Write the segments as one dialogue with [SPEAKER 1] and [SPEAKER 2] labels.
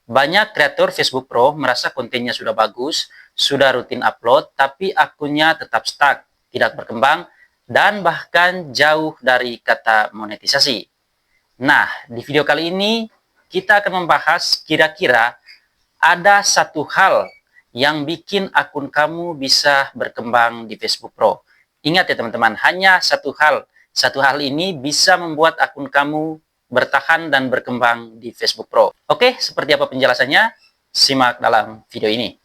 [SPEAKER 1] Banyak kreator Facebook Pro merasa kontennya sudah bagus, sudah rutin upload, tapi akunnya tetap stuck, tidak berkembang, dan bahkan jauh dari kata monetisasi. Nah, di video kali ini kita akan membahas kira-kira ada satu hal yang bikin akun kamu bisa berkembang di Facebook Pro. Ingat ya teman-teman, hanya satu hal. Satu hal ini bisa membuat akun kamu bertahan dan berkembang di Facebook Pro. Oke, seperti apa penjelasannya? Simak dalam video ini.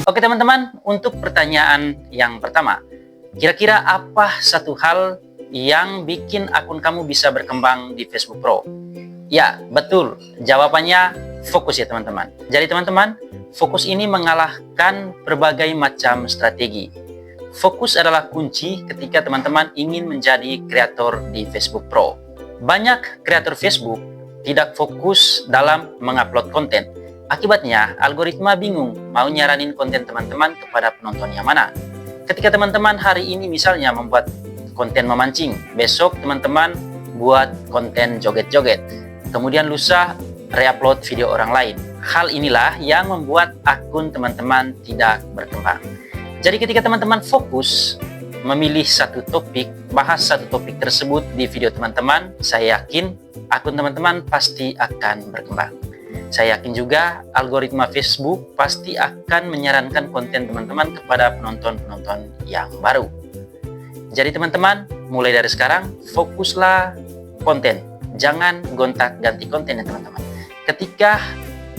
[SPEAKER 1] Oke teman-teman, untuk pertanyaan yang pertama, kira-kira apa satu hal yang bikin akun kamu bisa berkembang di Facebook Pro? Ya, betul. Jawabannya fokus ya teman-teman. Jadi teman-teman, fokus ini mengalahkan berbagai macam strategi. Fokus adalah kunci ketika teman-teman ingin menjadi kreator di Facebook Pro. Banyak kreator Facebook tidak fokus dalam mengupload konten. Akibatnya, algoritma bingung mau nyaranin konten teman-teman kepada penonton yang mana. Ketika teman-teman hari ini misalnya membuat konten memancing, besok teman-teman buat konten joget-joget, kemudian lusa re-upload video orang lain. Hal inilah yang membuat akun teman-teman tidak berkembang. Jadi ketika teman-teman fokus memilih satu topik, bahas satu topik tersebut di video teman-teman, saya yakin akun teman-teman pasti akan berkembang. Saya yakin juga algoritma Facebook pasti akan menyarankan konten teman-teman kepada penonton-penonton yang baru. Jadi teman-teman, mulai dari sekarang fokuslah konten. Jangan gonta-ganti konten ya teman-teman. Ketika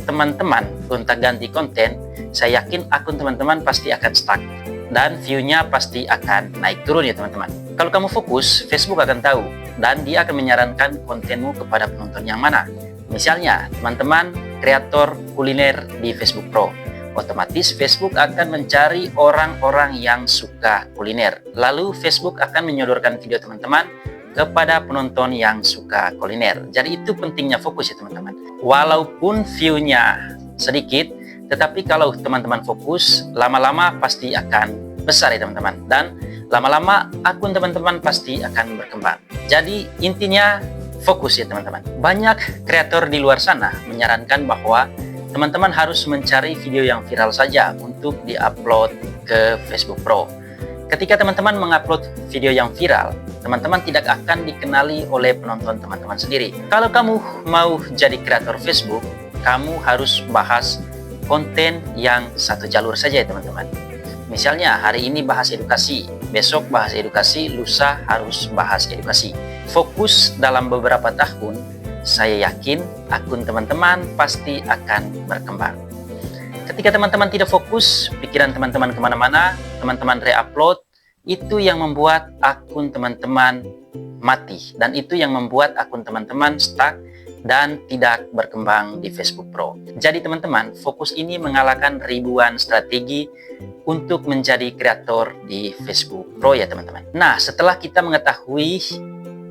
[SPEAKER 1] teman-teman gonta-ganti konten, saya yakin akun teman-teman pasti akan stuck dan view-nya pasti akan naik turun ya teman-teman. Kalau kamu fokus, Facebook akan tahu dan dia akan menyarankan kontenmu kepada penonton yang mana. Misalnya, teman-teman kreator kuliner di Facebook Pro, otomatis Facebook akan mencari orang-orang yang suka kuliner. Lalu Facebook akan menyodorkan video teman-teman kepada penonton yang suka kuliner. Jadi itu pentingnya fokus ya teman-teman. Walaupun view-nya sedikit, tetapi kalau teman-teman fokus, lama-lama pasti akan besar ya teman-teman. Dan lama-lama akun teman-teman pasti akan berkembang. Jadi intinya fokus ya teman-teman. Banyak kreator di luar sana menyarankan bahwa teman-teman harus mencari video yang viral saja untuk di-upload ke Facebook Pro. Ketika teman-teman mengupload video yang viral, teman-teman tidak akan dikenali oleh penonton teman-teman sendiri. Kalau kamu mau jadi kreator Facebook, kamu harus bahas konten yang satu jalur saja ya teman-teman. Misalnya hari ini bahas edukasi, besok bahas edukasi, lusa harus bahas edukasi. Fokus dalam beberapa tahun, saya yakin akun teman-teman pasti akan berkembang. Ketika teman-teman tidak fokus, pikiran teman-teman kemana-mana, teman-teman re-upload, itu yang membuat akun teman-teman mati. Dan itu yang membuat akun teman-teman stuck dan tidak berkembang di Facebook Pro. Jadi teman-teman, fokus ini mengalahkan ribuan strategi untuk menjadi kreator di Facebook Pro ya teman-teman. Nah, setelah kita mengetahui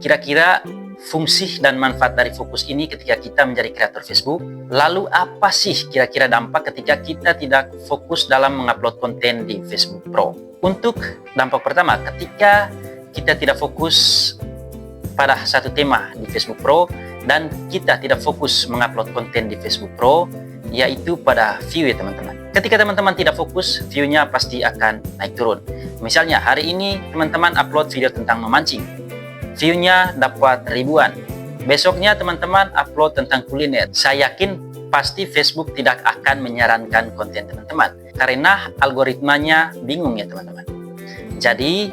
[SPEAKER 1] kira-kira fungsi dan manfaat dari fokus ini ketika kita menjadi kreator Facebook, lalu apa sih kira-kira dampak ketika kita tidak fokus dalam mengupload konten di Facebook Pro? Untuk dampak pertama, ketika kita tidak fokus pada satu tema di Facebook Pro dan kita tidak fokus mengupload konten di Facebook Pro, yaitu pada view ya teman-teman. Ketika teman-teman tidak fokus, view-nya pasti akan naik turun. Misalnya hari ini teman-teman upload video tentang memancing, view-nya dapat ribuan. Besoknya teman-teman upload tentang kuliner. Saya yakin pasti Facebook tidak akan menyarankan konten teman-teman karena algoritmanya bingung ya teman-teman. Jadi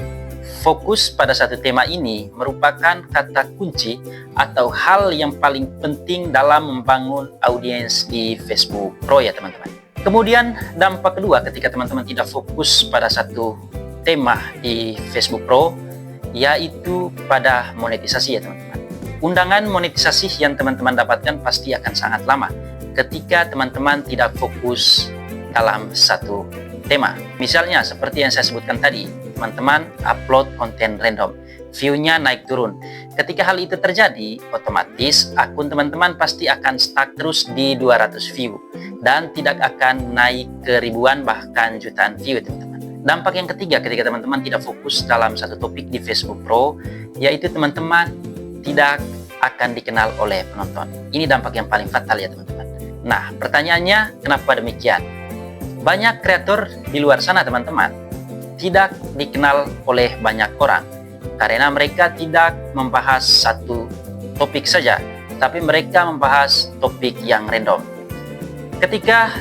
[SPEAKER 1] fokus pada satu tema ini merupakan kata kunci atau hal yang paling penting dalam membangun audiens di Facebook Pro ya teman-teman. Kemudian dampak kedua ketika teman-teman tidak fokus pada satu tema di Facebook Pro, yaitu pada monetisasi ya teman-teman. Undangan monetisasi yang teman-teman dapatkan pasti akan sangat lama ketika teman-teman tidak fokus dalam satu tema. Misalnya seperti yang saya sebutkan tadi, teman-teman upload konten random, view-nya naik turun. Ketika hal itu terjadi, otomatis akun teman-teman pasti akan stuck terus di 200 view dan tidak akan naik ke ribuan bahkan jutaan view teman-teman. Dampak yang ketiga ketika teman-teman tidak fokus dalam satu topik di Facebook Pro, yaitu teman-teman tidak akan dikenal oleh penonton. Ini dampak yang paling fatal ya teman-teman. Nah, pertanyaannya kenapa demikian? Banyak kreator di luar sana teman-teman tidak dikenal oleh banyak orang karena mereka tidak membahas satu topik saja, tapi mereka membahas topik yang random. Ketika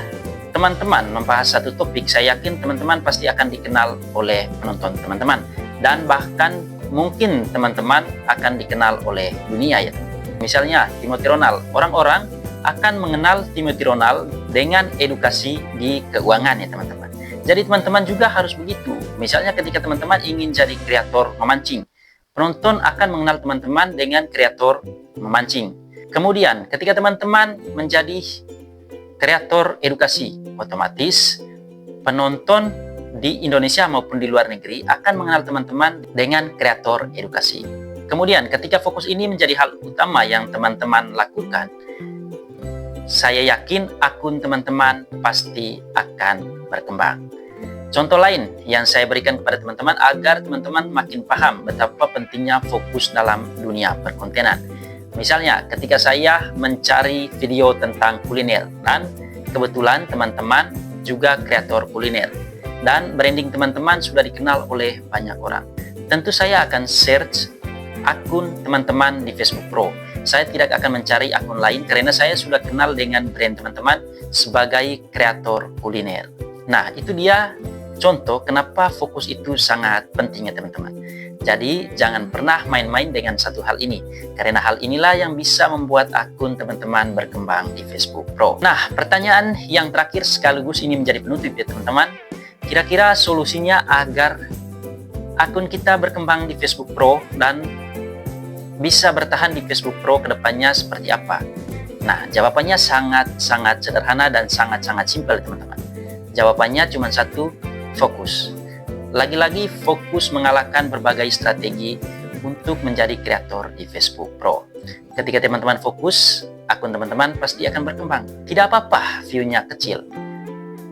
[SPEAKER 1] teman-teman membahas satu topik, saya yakin teman-teman pasti akan dikenal oleh penonton teman-teman, dan bahkan mungkin teman-teman akan dikenal oleh dunia ya. Misalnya Timothy Ronald, orang-orang akan mengenal Timothy Ronald dengan edukasi di keuangan ya teman-teman. Jadi teman-teman juga harus begitu. Misalnya ketika teman-teman ingin jadi kreator memancing, penonton akan mengenal teman-teman dengan kreator memancing. Kemudian ketika teman-teman menjadi kreator edukasi, otomatis penonton di Indonesia maupun di luar negeri akan mengenal teman-teman dengan kreator edukasi. Kemudian ketika fokus ini menjadi hal utama yang teman-teman lakukan, saya yakin akun teman-teman pasti akan berkembang. Contoh lain yang saya berikan kepada teman-teman agar teman-teman makin paham betapa pentingnya fokus dalam dunia perkontenan. Misalnya ketika saya mencari video tentang kuliner dan kebetulan teman-teman juga kreator kuliner dan branding teman-teman sudah dikenal oleh banyak orang, tentu saya akan search akun teman-teman di Facebook Pro. Saya tidak akan mencari akun lain karena saya sudah kenal dengan brand teman-teman sebagai kreator kuliner. Nah, itu dia contoh kenapa fokus itu sangat penting ya teman-teman. Jadi jangan pernah main-main dengan satu hal ini, karena hal inilah yang bisa membuat akun teman-teman berkembang di Facebook Pro. Nah, pertanyaan yang terakhir sekaligus ini menjadi penutup ya teman-teman. Kira-kira solusinya agar akun kita berkembang di Facebook Pro dan bisa bertahan di Facebook Pro kedepannya seperti apa? Nah, jawabannya sangat-sangat sederhana dan sangat-sangat simpel teman-teman. Jawabannya cuma satu, fokus. Lagi-lagi fokus mengalahkan berbagai strategi untuk menjadi kreator di Facebook Pro. Ketika teman-teman fokus, akun teman-teman pasti akan berkembang. Tidak apa-apa view-nya kecil.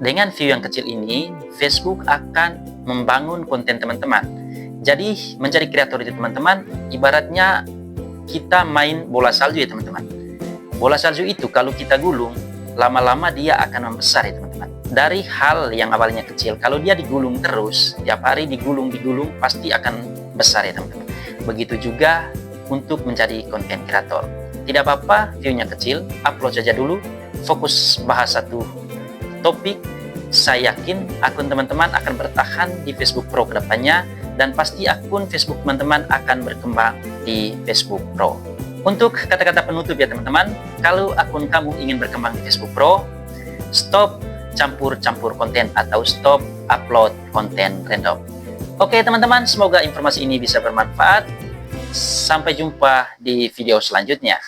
[SPEAKER 1] Dengan view yang kecil ini, Facebook akan membangun konten teman-teman. Jadi menjadi kreator itu teman-teman, ibaratnya kita main bola salju ya teman-teman. Bola salju itu kalau kita gulung, lama-lama dia akan membesar ya teman-teman. Dari hal yang awalnya kecil, kalau dia digulung terus, tiap hari digulung, pasti akan besar ya teman-teman. Begitu juga untuk menjadi konten kreator. Tidak apa-apa view-nya kecil, upload saja dulu, fokus bahas satu topik. Saya yakin akun teman-teman akan bertahan di Facebook Pro kedepannya, dan pasti akun Facebook teman-teman akan berkembang di Facebook Pro. Untuk kata-kata penutup ya teman-teman, kalau akun kamu ingin berkembang di Facebook Pro, stop campur-campur konten atau stop upload konten random. Oke teman-teman, semoga informasi ini bisa bermanfaat. Sampai jumpa di video selanjutnya.